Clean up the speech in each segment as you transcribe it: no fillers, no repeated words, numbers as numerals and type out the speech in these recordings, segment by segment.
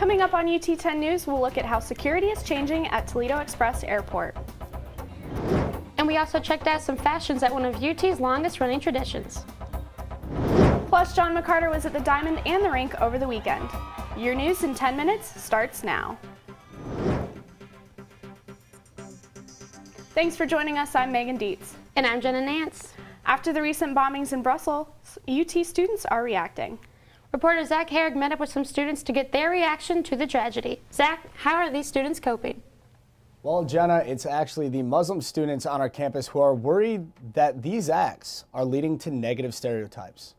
Coming up on UT 10 News, we'll look at how security is changing at Toledo Express Airport. And we also checked out some fashions at one of UT's longest running traditions. Plus, John McCarter was at the Diamond and the rink over the weekend. Your news in 10 minutes starts now. Thanks for joining us. I'm Megan Dietz. And I'm Jenna Nance. After the recent bombings in Brussels, UT students are reacting. Reporter Zach Herrig met up with some students to get their reaction to the tragedy. Zach, how are these students coping? Well, Jenna, it's actually the Muslim students on our campus who are worried that these acts are leading to negative stereotypes.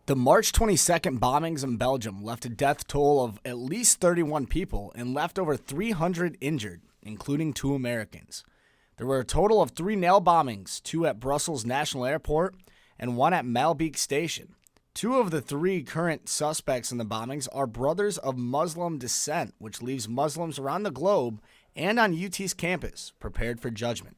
The March 22nd bombings in Belgium left a death toll of at least 31 people and left over 300 injured, including 2 Americans. There were a total of 3 nail bombings, 2 at Brussels National Airport and 1 at Malbeek Station. 2 of the 3 current suspects in the bombings are brothers of Muslim descent, which leaves Muslims around the globe and on UT's campus prepared for judgment.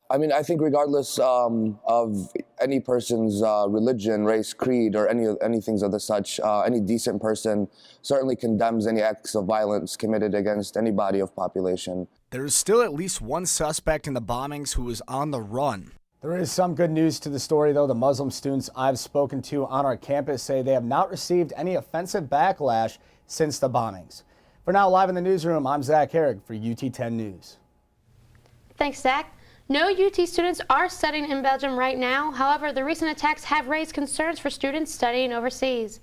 I mean, I think regardless of any person's religion, race, creed, or any things of the such, any decent person certainly condemns any acts of violence committed against any body of population. There is still at least 1 suspect in the bombings who is on the run. There is some good news to the story, though. The Muslim students I've spoken to on our campus say they have not received any offensive backlash since the bombings. For now, live in the newsroom, I'm Zach Herrig for UT 10 News. Thanks, Zach. No UT students are studying in Belgium right now. However, the recent attacks have raised concerns for students studying overseas.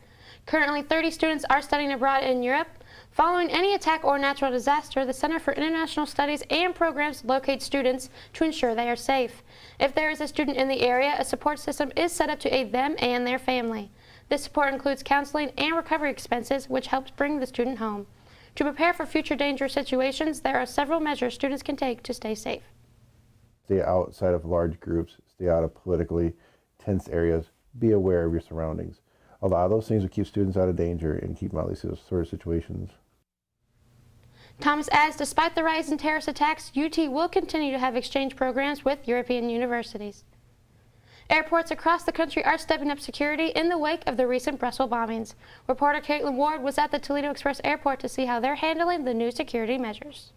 Currently, 30 students are studying abroad in Europe. Following any attack or natural disaster, the Center for International Studies and Programs locates students to ensure they are safe. If there is a student in the area, a support system is set up to aid them and their family. This support includes counseling and recovery expenses, which helps bring the student home. To prepare for future dangerous situations, there are several measures students can take to stay safe. Stay outside of large groups, stay out of politically tense areas, be aware of your surroundings. A lot of those things will keep students out of danger and keep them out of these sort of situations. Thomas adds, despite the rise in terrorist attacks, UT will continue to have exchange programs with European universities. Airports across the country are stepping up security in the wake of the recent Brussels bombings. Reporter Caitlin Ward was at the Toledo Express Airport to see how they're handling the new security measures.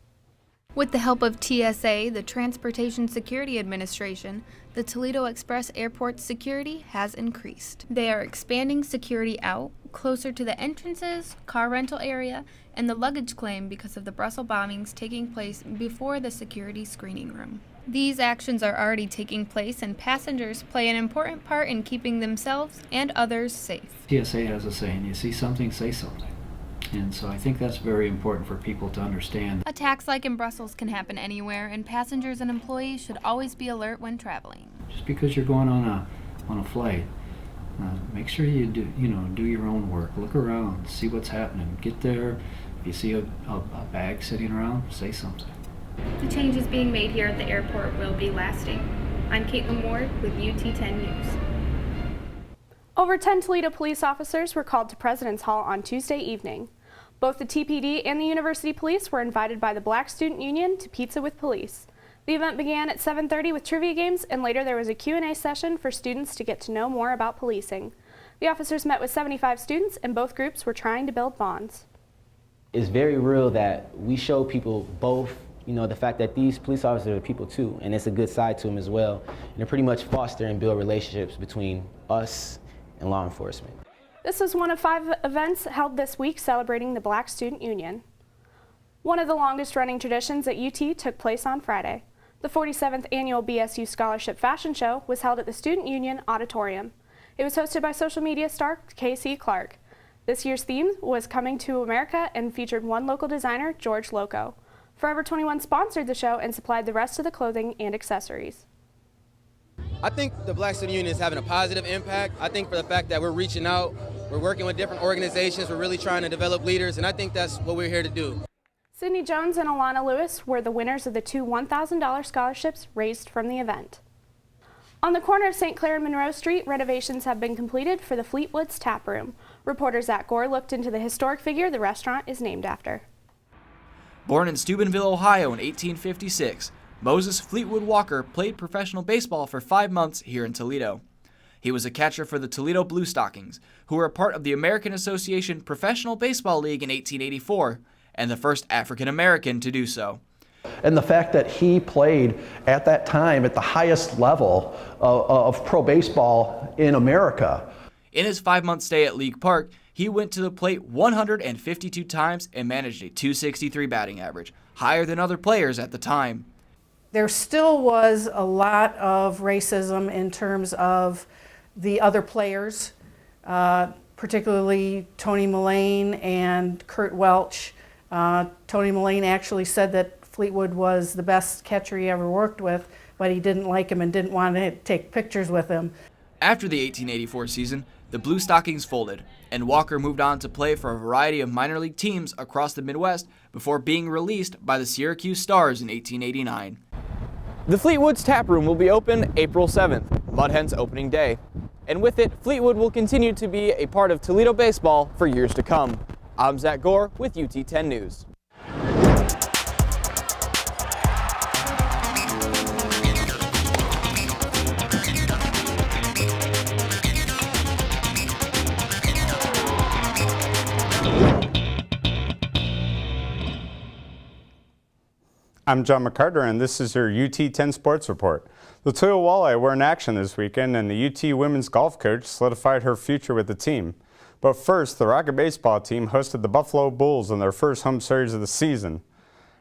With the help of TSA, the Transportation Security Administration, the Toledo Express Airport's security has increased. They are expanding security out, closer to the entrances, car rental area, and the luggage claim because of the Brussels bombings taking place before the security screening room. These actions are already taking place, and passengers play an important part in keeping themselves and others safe. TSA has a saying, you see something, say something. And so I think that's very important for people to understand. Attacks like in Brussels can happen anywhere, and passengers and employees should always be alert when traveling. Just because you're going on a flight, make sure you do your own work. Look around, see what's happening. Get there. If you see a bag sitting around, say something. The changes being made here at the airport will be lasting. I'm Caitlin Ward with UT 10 News. Over 10 Toledo police officers were called to President's Hall on Tuesday evening. Both the TPD and the University Police were invited by the Black Student Union to Pizza with Police. The event began at 7:30 with trivia games, and later there was a Q&A session for students to get to know more about policing. The officers met with 75 students, and both groups were trying to build bonds. It's very real that we show people both, the fact that these police officers are people too, and it's a good side to them as well. And they pretty much foster and build relationships between us and law enforcement. This was one of 5 events held this week celebrating the Black Student Union. One of the longest running traditions at UT took place on Friday. The 47th annual BSU Scholarship Fashion Show was held at the Student Union Auditorium. It was hosted by social media star Casey Clark. This year's theme was Coming to America and featured one local designer, George Loco. Forever 21 sponsored the show and supplied the rest of the clothing and accessories. I think the Black Student Union is having a positive impact. I think for the fact that we're reaching out, we're working with different organizations, we're really trying to develop leaders, and I think that's what we're here to do. Sydney Jones and Alana Lewis were the winners of the 2 $1,000 scholarships raised from the event. On the corner of St. Clair and Monroe Street, renovations have been completed for the Fleetwood's Tap Room. Reporter Zach Gore looked into the historic figure the restaurant is named after. Born in Steubenville, Ohio in 1856, Moses Fleetwood Walker played professional baseball for 5 months here in Toledo. He was a catcher for the Toledo Blue Stockings, who were a part of the American Association Professional Baseball League in 1884, and the first African American to do so. And the fact that he played at that time at the highest level of pro baseball in America. In his 5-month stay at League Park, he went to the plate 152 times and managed a .263 batting average, higher than other players at the time. There still was a lot of racism in terms of the other players, particularly Tony Mullane and Kurt Welch. Tony Mullane actually said that Fleetwood was the best catcher he ever worked with, but he didn't like him and didn't want to take pictures with him. After the 1884 season, the Blue Stockings folded, and Walker moved on to play for a variety of minor league teams across the Midwest before being released by the Syracuse Stars in 1889. The Fleetwood's tap room will be open April 7th, Mud Hen's opening day. And with it, Fleetwood will continue to be a part of Toledo baseball for years to come. I'm Zach Gore with UT 10 News. I'm John McCarter, and this is your UT 10 Sports Report. The Toledo Walleye were in action this weekend, and the UT women's golf coach solidified her future with the team. But first, the Rocket baseball team hosted the Buffalo Bulls in their first home series of the season.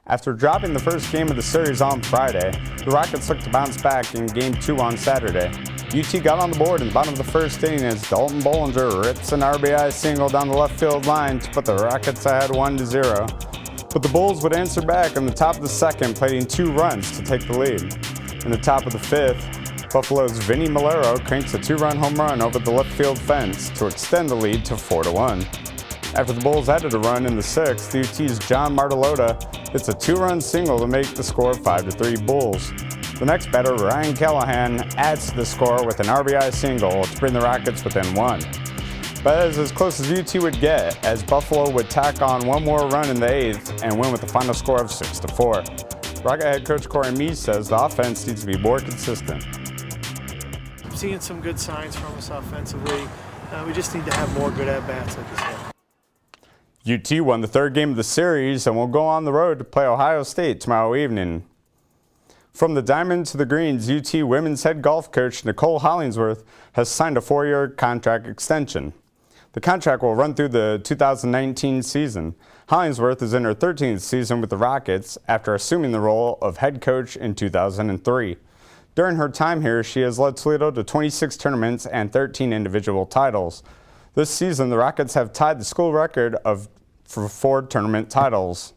After dropping the first game of the series on Friday, the Rockets looked to bounce back in Game 2 on Saturday. UT got on the board in the bottom of the first inning as Dalton Bollinger rips an RBI single down the left field line to put the Rockets ahead 1-0. But the Bulls would answer back in the top of the second, plating 2 runs to take the lead. In the top of the fifth, Buffalo's Vinny Malero cranks a 2-run home run over the left field fence to extend the lead to 4-1. After the Bulls added a run in the sixth, UT's John Martellota hits a 2-run single to make the score 5-3 Bulls. The next batter, Ryan Callahan, adds to the score with an RBI single to bring the Rockets within 1. But that is as close as UT would get, as Buffalo would tack on one more run in the 8th and win with a final score of 6-4. Rocket head coach Cory says the offense needs to be more consistent. I'm seeing some good signs from us offensively. We just need to have more good at-bats, like you said. UT won the 3rd game of the series and will go on the road to play Ohio State tomorrow evening. From the diamond to the greens, UT women's head golf coach Nicole Hollingsworth has signed a 4-year contract extension. The contract will run through the 2019 season. Hollingsworth is in her 13th season with the Rockets after assuming the role of head coach in 2003. During her time here, she has led Toledo to 26 tournaments and 13 individual titles. This season, the Rockets have tied the school record for 4 tournament titles.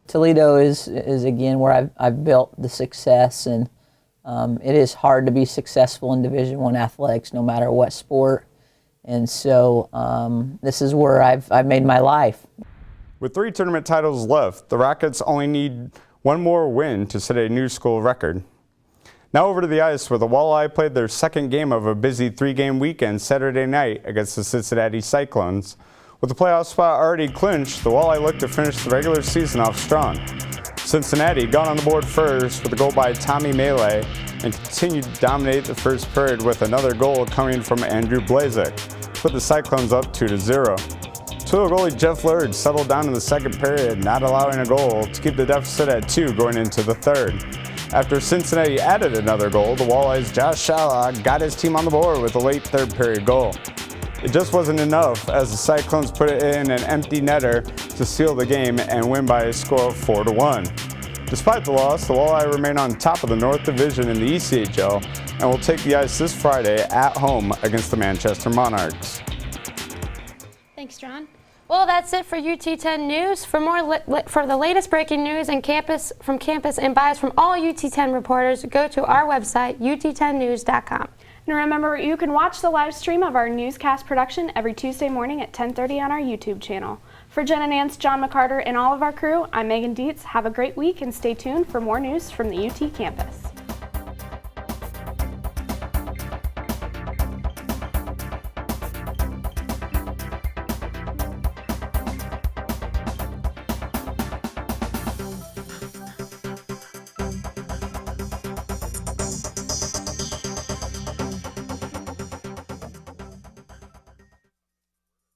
Toledo is again where I've built the success, and it is hard to be successful in Division I athletics no matter what sport. And so this is where I've made my life. With 3 tournament titles left, the Rockets only need one more win to set a new school record. Now over to the ice, where the Walleye played their 2nd game of a busy 3-game weekend Saturday night against the Cincinnati Cyclones. With the playoff spot already clinched, the Walleye looked to finish the regular season off strong. Cincinnati got on the board first with a goal by Tommy Melee and continued to dominate the first period with another goal coming from Andrew Blazek to put the Cyclones up 2-0. Toledo goalie Jeff Lurd settled down in the 2nd period, not allowing a goal to keep the deficit at 2 going into the 3rd. After Cincinnati added another goal, the Walleye's Josh Shallock got his team on the board with a late 3rd period goal. It just wasn't enough as the Cyclones put it in an empty netter to seal the game and win by a score of 4-1. Despite the loss, the Walleye remain on top of the North Division in the ECHL and will take the ice this Friday at home against the Manchester Monarchs. Thanks, John. Well, that's it for UT 10 News. For the latest breaking news and from campus and bios from all UT 10 reporters, go to our website, ut10news.com. And remember, you can watch the live stream of our newscast production every Tuesday morning at 10:30 on our YouTube channel. For Jen and Nance, John McCarter, and all of our crew, I'm Megan Dietz. Have a great week and stay tuned for more news from the UT campus.